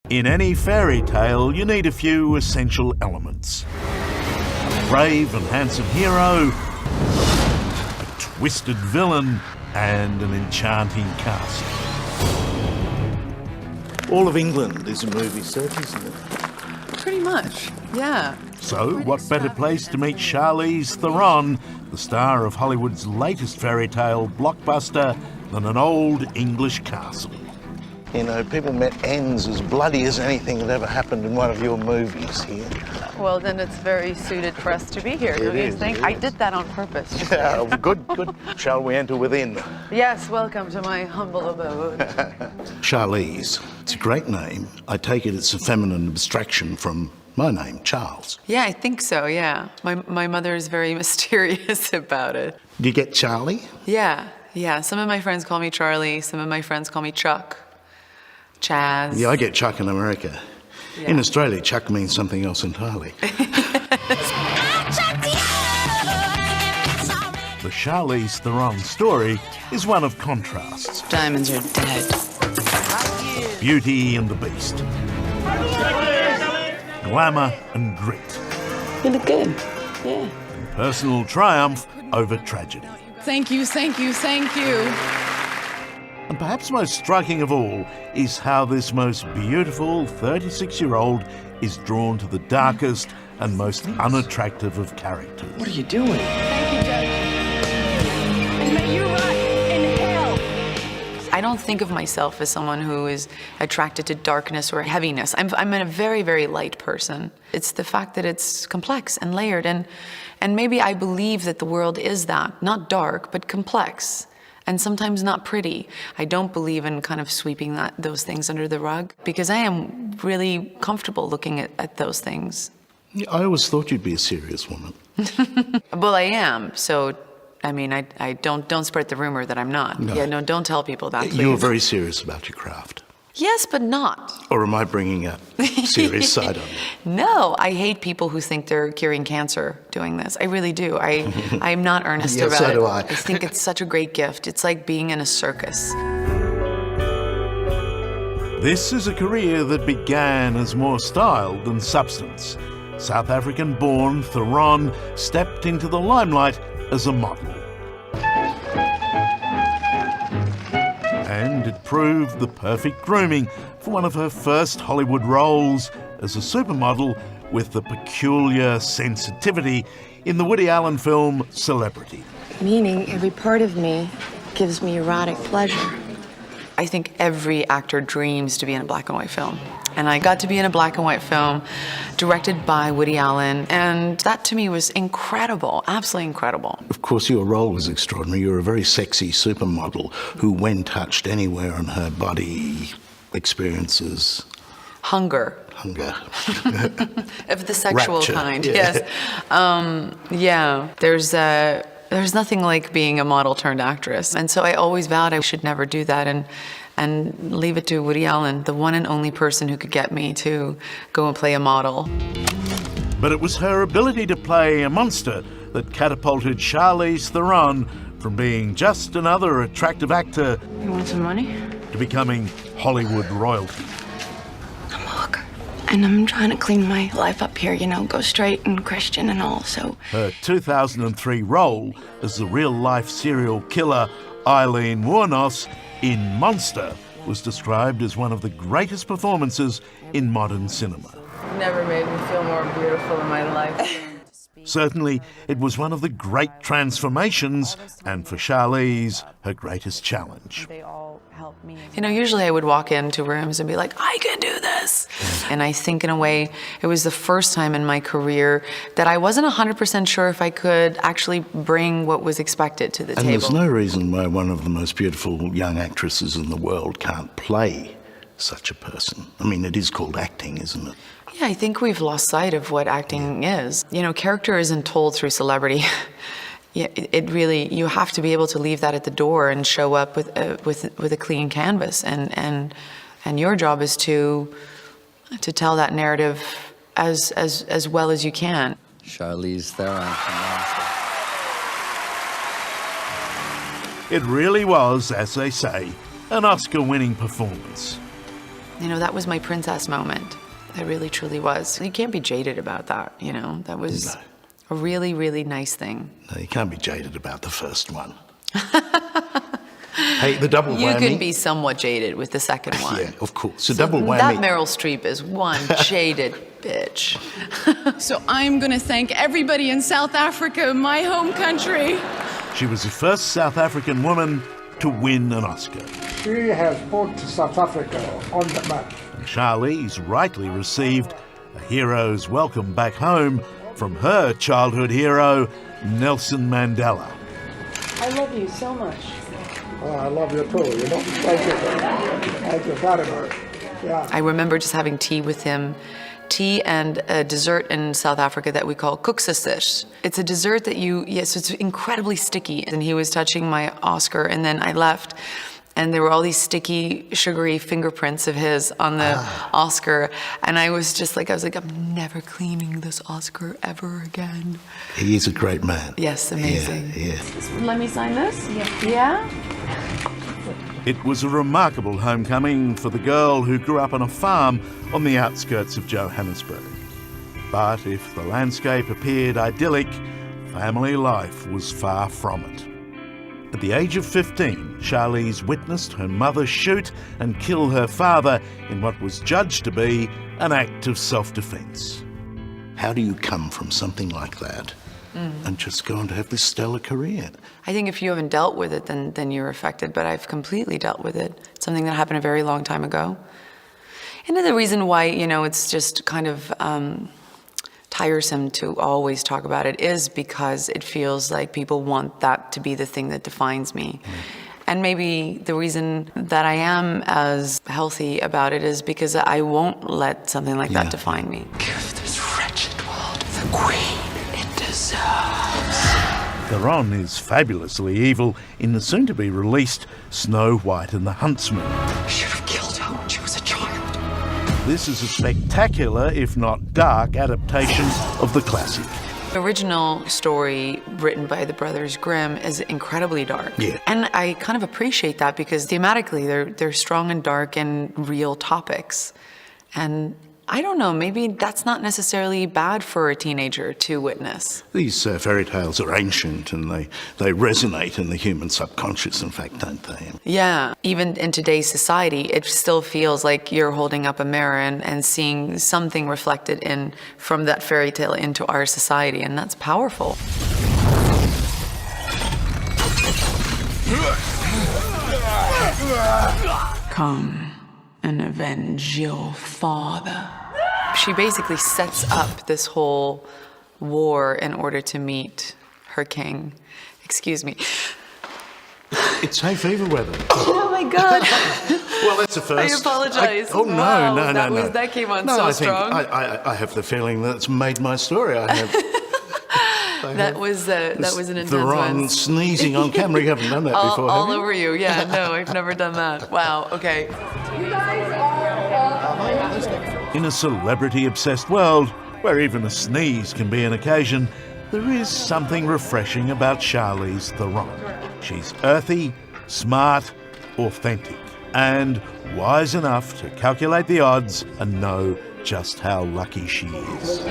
In any fairy tale, you need a few essential elements. A brave and handsome hero, a twisted villain, and an enchanting castle. All of England is a movie set, isn't it? Pretty much, yeah. So, what better place to meet Charlize Theron, the star of Hollywood's latest fairy tale blockbuster, than an old English castle? You know, people met ends as bloody as anything that ever happened in one of your movies here. Well, then it's very suited for us to be here, don't you think? I did that on purpose. Yeah, good, good. Shall we enter within? Yes, welcome to my humble abode. Charlize. It's a great name. I take it it's a feminine abstraction from my name, Charles. Yeah, I think so, yeah. My mother is very mysterious about it. Do you get Charlie? Yeah. Some of my friends call me Charlie. Some of my friends call me Chuck. Chaz. Yeah, I get Chuck in America. Yeah. In Australia, Chuck means something else entirely. The Charlize Theron story is one of contrasts. Diamonds are dead. Beauty and the Beast. Glamour and grit. You look good. Yeah. And personal triumph over tragedy. Thank you. And perhaps most striking of all is how this most beautiful 36-year-old is drawn to the darkest and most unattractive of characters. What are you doing? Thank you, Judge. And may you rot in hell. I don't think of myself as someone who is attracted to darkness or heaviness. I'm a very, very light person. It's the fact that it's complex and layered, and maybe I believe that the world is that, not dark, but complex. And sometimes not pretty. I don't believe in kind of sweeping those things under the rug, because I am really comfortable looking at those things. I always thought you'd be a serious woman. Well, I am. So, I mean, I don't spread the rumor that I'm not. No. Yeah, no, don't tell people that, please. You're very serious about your craft. Yes, but not. Or am I bringing a serious side on you? No, I hate people who think they're curing cancer doing this. I really do. I'm not earnest Yeah, about so it. do I. I think it's such a great gift. It's like being in a circus. This is a career that began as more style than substance. South African-born Theron stepped into the limelight as a model. And it proved the perfect grooming for one of her first Hollywood roles as a supermodel with the peculiar sensitivity in the Woody Allen film Celebrity. Meaning every part of me gives me erotic pleasure. I think every actor dreams to be in a black and white film. And I got to be in a black and white film directed by Woody Allen, and that to me was incredible, absolutely incredible. Of course, your role was extraordinary. You were a very sexy supermodel who, when touched anywhere on her body, experiences Hunger. Of the sexual Rapture, kind, yeah. yes. There's nothing like being a model turned actress. And so I always vowed I should never do that and leave it to Woody Allen, the one and only person who could get me to go and play a model. But it was her ability to play a monster that catapulted Charlize Theron from being just another attractive actor You want some money? to becoming Hollywood royalty. I'm a hooker. And I'm trying to clean my life up here, go straight and Christian and all, so. Her 2003 role as the real-life serial killer Eileen Wuornos in Monster was described as one of the greatest performances in modern cinema. Never made me feel more beautiful in my life. Certainly, it was one of the great transformations, and for Charlize, her greatest challenge. Usually I would walk into rooms and be like, I can do this. And I think in a way, it was the first time in my career that I wasn't 100% sure if I could actually bring what was expected to the table. And there's no reason why one of the most beautiful young actresses in the world can't play such a person. I mean, it is called acting, isn't it? Yeah, I think we've lost sight of what acting is. Character isn't told through celebrity. Yeah, it really, you have to be able to leave that at the door and show up with a clean canvas, and your job is to tell that narrative as well as you can. Charlize Theron from Monster. It really was, as they say, an Oscar-winning performance. You know, that was my princess moment. It really, truly was. You can't be jaded about that, you know? That was a really, really nice thing. No, you can't be jaded about the first one. Hey, the double whammy. You can be somewhat jaded with the second one. Yeah, of course. The double whammy. That Meryl Streep is one jaded bitch. So I'm gonna thank everybody in South Africa, my home country. She was the first South African woman to win an Oscar. She has put South Africa on the map. And Charlize rightly received a hero's welcome back home from her childhood hero, Nelson Mandela. I love you so much. Oh, I love you too, you know. Thank you very much. Yeah. I remember just having tea with him, tea and a dessert in South Africa that we call koeksisters. It's a dessert that it's incredibly sticky. And he was touching my Oscar, and then I left, and there were all these sticky, sugary fingerprints of his on the Oscar. And I was like, I'm never cleaning this Oscar ever again. He is a great man. Yes, amazing. Yeah. Let me sign this? Yeah? It was a remarkable homecoming for the girl who grew up on a farm on the outskirts of Johannesburg. But if the landscape appeared idyllic, family life was far from it. At the age of 15, Charlize witnessed her mother shoot and kill her father in what was judged to be an act of self-defense. How do you come from something like that and just go on to have this stellar career? I think if you haven't dealt with it, then you're affected, but I've completely dealt with it. It's something that happened a very long time ago. And the reason why, you know, it's just kind of tiresome to always talk about it is because it feels like people want that to be the thing that defines me. And maybe the reason that I am as healthy about it is because I won't let something like that define me. Give this wretched world the queen it deserves. Theronz is fabulously evil in the soon-to-be-released Snow White and the Huntsman. I should have killed her when she was a child. This is a spectacular, if not dark, adaptation of the classic. The original story written by the Brothers Grimm is incredibly dark. Yeah. And I kind of appreciate that because thematically they're strong and dark and real topics. And I don't know, maybe that's not necessarily bad for a teenager to witness. These fairy tales are ancient and they resonate in the human subconscious, in fact, don't they? Yeah, even in today's society, it still feels like you're holding up a mirror and seeing something reflected from that fairy tale into our society, and that's powerful. Come and avenge your father. She basically sets up this whole war in order to meet her king. Excuse me. It's hay fever weather. Oh my God. Well, that's a first. I apologize. No, Wow, no. That came on no, so I think strong. I have the feeling that's made my story. That was an intense Theronz one. sneezing on camera. You haven't done that before, All have you? over you. Yeah, no, I've never done that. Wow, okay. In a celebrity-obsessed world, where even a sneeze can be an occasion, there is something refreshing about Charlize Theron. She's earthy, smart, authentic, and wise enough to calculate the odds and know just how lucky she is.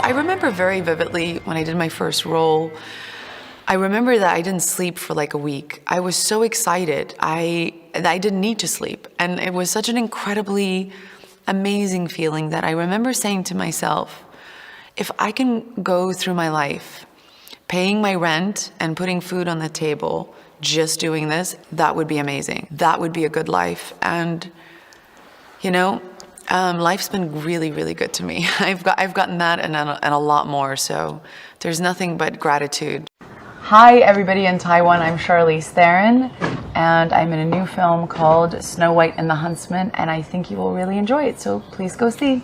I remember very vividly when I did my first role, I remember that I didn't sleep for like a week. I was so excited. I didn't need to sleep. And it was such an incredibly amazing feeling that I remember saying to myself, if I can go through my life paying my rent and putting food on the table, just doing this, that would be amazing. That would be a good life. And, you know, life's been really, really good to me. I've gotten that and a lot more. So there's nothing but gratitude. Hi, everybody in Taiwan. I'm Charlize Theron, and I'm in a new film called Snow White and the Huntsman, and I think you will really enjoy it. So please go see.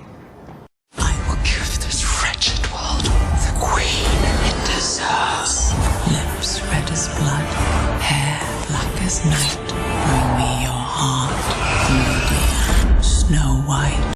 I will give this wretched world the queen it deserves. Lips red as blood, hair black as night. Bring me your heart, Lady Snow White.